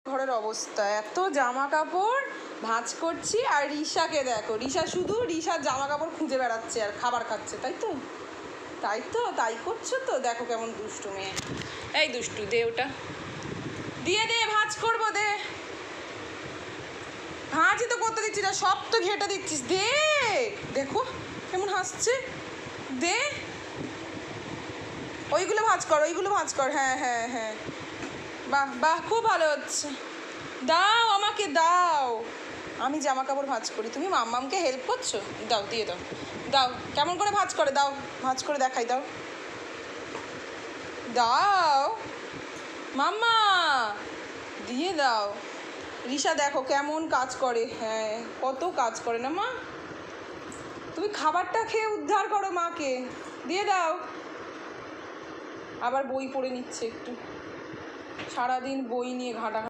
ঘরের অবস্থা, এত জামা কাপড় ভাঁজ করছি। আর রিশাকে দেখো, রিশার জামা কাপড় খুঁজে বেড়াচ্ছে আর খাবার খাচ্ছে। তাই করছো তো। দেখো কেমন দুষ্টু মেয়ে। এই দুষ্টু, দে ওটা, দিয়ে দে, ভাঁজ করবো, দে। ভাঁজই তো করতে দিচ্ছি না, সব তো ঘেটে দিচ্ছিস। দে, দেখো কেমন হাসছে। দে, ওইগুলো ভাঁজ কর। হ্যাঁ হ্যাঁ হ্যাঁ, বাহ বাহ, খুব ভালো হচ্ছে। দাও, আমাকে দাও, আমি জামা কাপড় ভাঁজ করি। তুমি মাম্মামকে হেল্প করছো? দাও, দিয়ে দাও। দাও, কেমন করে ভাঁজ করে, দাও, ভাঁজ করে দেখাই, দাও দাও মাম্মা, দিয়ে দাও। রিশা দেখো কেমন কাজ করে। হ্যাঁ, কত কাজ করে না মা। তুমি খাবারটা খেয়ে উদ্ধার করো মাকে, দিয়ে দাও। আবার বই পড়ে নিচ্ছে একটু, সারাদিন বই নিয়ে ঘাঁটা।